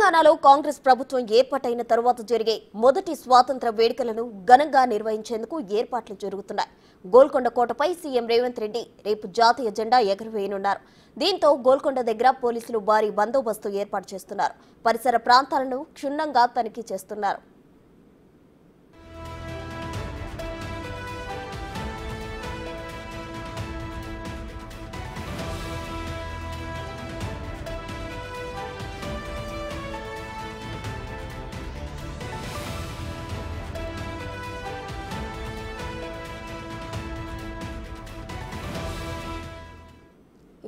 తెలంగాణలో కాంగ్రెస్ ప్రభుత్వం ఏర్పాటైన తరువాత జరిగే మొదటి స్వాతంత్ర వేడుకలను ఘనంగా నిర్వహించేందుకు ఏర్పాట్లు జరుగుతున్నాయి. గోల్కొండ కోటపై సీఎం రేవంత్ రెడ్డి రేపు జాతీయ జెండా ఎగురవేయనున్నారు. దీంతో గోల్కొండ దగ్గర పోలీసులు భారీ బందోబస్తు ఏర్పాటు చేస్తున్నారు. పరిసర ప్రాంతాలను క్షుణ్ణంగా తనిఖీ చేస్తున్నారు.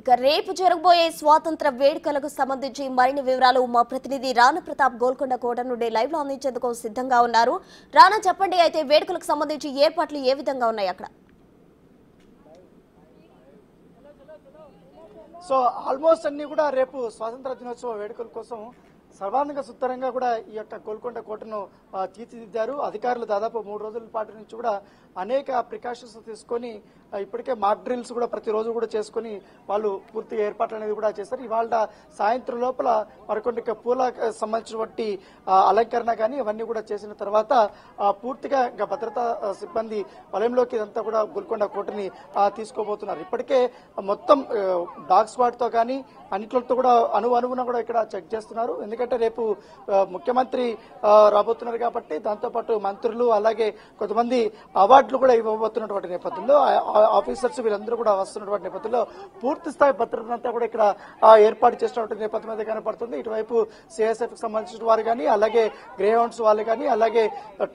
ఇక రేపు జరగబోయే స్వాతంత్ర వేడుకలకు సంబంధించి మరిన్ని వివరాలు మా ప్రతినిధి రాణా ప్రతాప్ గోల్కొండ కోట నుండి లైవ్ లో అందించేందుకు సిద్ధంగా ఉన్నారు. రాణా, చెప్పండి, అయితే వేడుకలకు సంబంధించి ఏర్పాట్లు ఏ విధంగా ఉన్నాయి అక్కడ? సో ఆల్మోస్ట్ అన్ని కూడా రేపు స్వాతంత్ర దినోత్సవ వేడుకల కోసం సర్వాంగ సుత్తరంగా కూడా ఈ యొక్క గోల్కొండ కోటను తీర్చిదిద్దారు. అధికారులు దాదాపు 3 రోజుల పాటు నుంచి కూడా అనేక ప్రికాషన్స్ తీసుకొని ఇప్పటికే మాక్ డ్రిల్స్ కూడా ప్రతిరోజు కూడా చేసుకుని వాళ్ళు పూర్తి ఏర్పాట్లు అనేది కూడా చేస్తారు. ఇవాళ సాయంత్రం లోపల మరికొన్ని పూల సంబంధించినటువంటి అలంకరణ కానీ ఇవన్నీ కూడా చేసిన తర్వాత పూర్తిగా ఇంకా భద్రతా సిబ్బంది వలయంలోకి ఇదంతా కూడా గోల్కొండ కోటని తీసుకోబోతున్నారు. ఇప్పటికే మొత్తం డాగ్ స్క్వాడ్ తో కానీ అన్నిటితో కూడా అణువున కూడా ఇక్కడ చెక్ చేస్తున్నారు. ఎందుకంటే రేపు ముఖ్యమంత్రి రాబోతున్నారు కాబట్టి దాంతోపాటు మంత్రులు అలాగే కొంతమంది అవార్డులు కూడా ఇవ్వబోతున్నటువంటి నేపథ్యంలో ఆఫీసర్స్ వీరందరూ కూడా వస్తున్నటువంటి నేపథ్యంలో పూర్తి స్థాయి భద్రతంతా కూడా ఇక్కడ ఏర్పాటు చేసినటువంటి నేపథ్యం అయితే కనపడుతుంది. ఇటువైపు సిఎస్ఎఫ్ కి సంబంధించిన వారు కానీ అలాగే గ్రే హౌండ్స్ వాళ్ళు కానీ అలాగే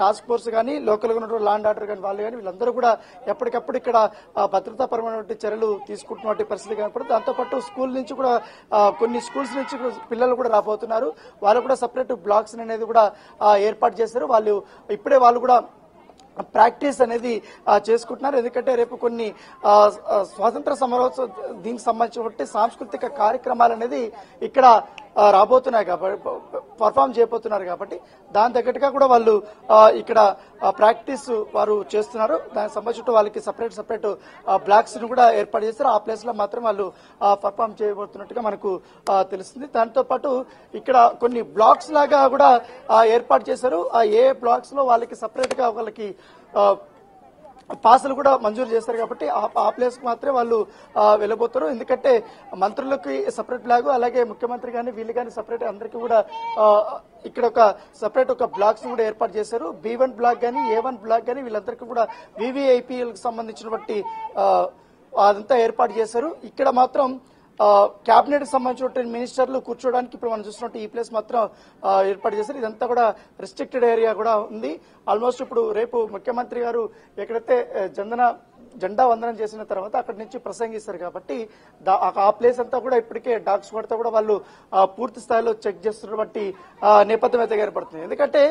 టాస్క్ ఫోర్స్ కానీ లోకల్ గా ఉన్నటువంటి లా అండ్ ఆర్డర్ కానీ వాళ్ళు కానీ వీళ్ళందరూ కూడా ఎప్పటికప్పుడు ఇక్కడ భద్రతాపరమైనటువంటి చర్యలు తీసుకుంటున్నటువంటి పరిస్థితి కనపడుతుంది. దాంతోపాటు స్కూల్ నుంచి కూడా కొన్ని స్కూల్స్ నుంచి పిల్లలు కూడా రాబోతున్నారు. వాళ్ళు కూడా సపరేట్ బ్లాక్స్ అనేది కూడా ఏర్పాటు చేశారు. వాళ్ళు కూడా ప్రాక్టీస్ అనేది చేసుకుంటున్నారు. ఎందుకంటే రేపు కొన్ని స్వాతంత్ర సమరోత్సవం దీనికి సంబంధించిన సాంస్కృతిక కార్యక్రమాలు అనేది ఇక్కడ రాబోతున్నాయి కాబట్టి పర్ఫామ్ చేయబోతున్నారు కాబట్టి దాని తగ్గట్టుగా కూడా వాళ్ళు ఇక్కడ ప్రాక్టీస్ వారు చేస్తున్నారు. దానికి సంబంధించిన వాళ్ళకి సపరేట్ బ్లాక్స్ ను కూడా ఏర్పాటు చేస్తారు. ఆ ప్లేస్ లో మాత్రం వాళ్ళు పర్ఫామ్ చేయబోతున్నట్టుగా మనకు తెలుస్తుంది. దాంతో పాటు ఇక్కడ కొన్ని బ్లాక్స్ లాగా కూడా ఏర్పాటు చేశారు. ఏ బ్లాక్స్ లో వాళ్ళకి సపరేట్ గా వాళ్ళకి పాసులు కూడా మంజూరు చేస్తారు కాబట్టి ఆ ప్లేస్ కు మాత్రమే వాళ్ళు వెళ్ళబోతారు. ఎందుకంటే మంత్రులకి సపరేట్ బ్లాగ్ అలాగే ముఖ్యమంత్రి కానీ వీళ్ళు కానీ సపరేట్ అందరికీ కూడా ఇక్కడ ఒక సపరేట్ ఒక బ్లాక్స్ కూడా ఏర్పాటు చేశారు. B1 బ్లాక్ కానీ A1 బ్లాక్ కానీ వీళ్ళందరికీ కూడా VVIPలకు సంబంధించినటువంటి అదంతా ఏర్పాటు చేశారు. ఇక్కడ మాత్రం కేబినెట్ సంబంధించిన మినిస్టర్లు కూర్చోడానికి ఇప్పుడు మనం చూస్తున్నట్టు ఈ ప్లేస్ మాత్రం ఏర్పాటు చేశారు. ఇదంతా కూడా రెస్ట్రిక్టెడ్ ఏరియా కూడా ఉంది. ఆల్మోస్ట్ ఇప్పుడు రేపు ముఖ్యమంత్రి గారు ఎక్కడైతే జెండా వందనం చేసిన తర్వాత అక్కడి నుంచి ప్రసంగిస్తారు కాబట్టి ఆ ప్లేస్ అంతా కూడా ఇప్పటికే డాగ్ స్క్వాడ్ తో కూడా వాళ్ళు పూర్తి స్థాయిలో చెక్ చేస్తున్నటువంటి నేపథ్యం అయితే ఏర్పడుతుంది. ఎందుకంటే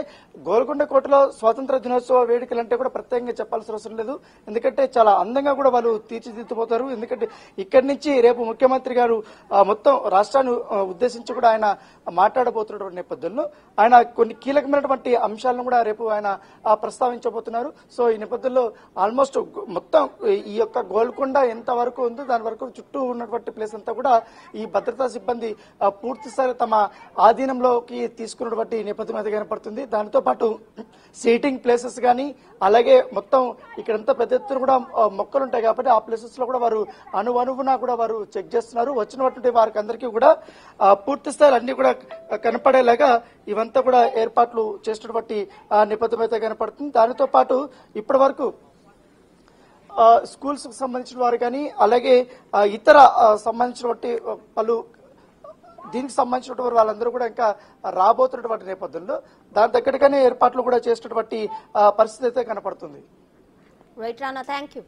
గోల్కొండ కోటలో స్వాతంత్ర దినోత్సవ వేడుకలు అంటే కూడా ప్రత్యేకంగా చెప్పాల్సిన అవసరం లేదు. ఎందుకంటే చాలా అందంగా కూడా వాళ్ళు తీర్చిదిద్దుపోతారు. ఎందుకంటే ఇక్కడి నుంచి రేపు ముఖ్యమంత్రి గారు మొత్తం రాష్ట్రాన్ని ఉద్దేశించి కూడా ఆయన మాట్లాడబోతున్నటువంటి నేపథ్యంలో ఆయన కొన్ని కీలకమైనటువంటి అంశాలను కూడా రేపు ఆయన ప్రస్తావించబోతున్నారు. సో ఈ నేపథ్యంలో ఆల్మోస్ట్ మొత్తం ఈ యొక్క గోల్కొండ ఎంత వరకు ఉందో దాని వరకు చుట్టూ ఉన్నటువంటి ప్లేస్ అంతా కూడా ఈ భద్రతా సిబ్బంది పూర్తి స్థాయి తమ ఆధీనంలోకి తీసుకున్నటువంటి నేపథ్యం అయితే కనపడుతుంది. దానితో పాటు సీటింగ్ ప్లేసెస్ కానీ అలాగే మొత్తం ఇక్కడంతా పెద్ద ఎత్తున కూడా మొక్కలు ఉంటాయి కాబట్టి ఆ ప్లేసెస్ లో కూడా వారు అణువున కూడా వారు చెక్ చేస్తున్నారు. వచ్చినటువంటి వారికి అందరికీ కూడా పూర్తి స్థాయిలో అన్ని కూడా కనపడేలాగా ఇవంతా కూడా ఏర్పాట్లు చేసినటువంటి నేపథ్యం అయితే కనపడుతుంది. దానితో పాటు ఇప్పటి వరకు స్కూల్స్ కు సంబంధించిన వారు కానీ అలాగే ఇతర సంబంధించినటువంటి పలు దీనికి సంబంధించినటువంటి వాళ్ళందరూ కూడా ఇంకా రాబోతున్నటువంటి నేపథ్యంలో దాని దగ్గరగానే ఏర్పాట్లు కూడా చేసినటువంటి పరిస్థితి అయితే కనపడుతుంది. Right Rana, thank you.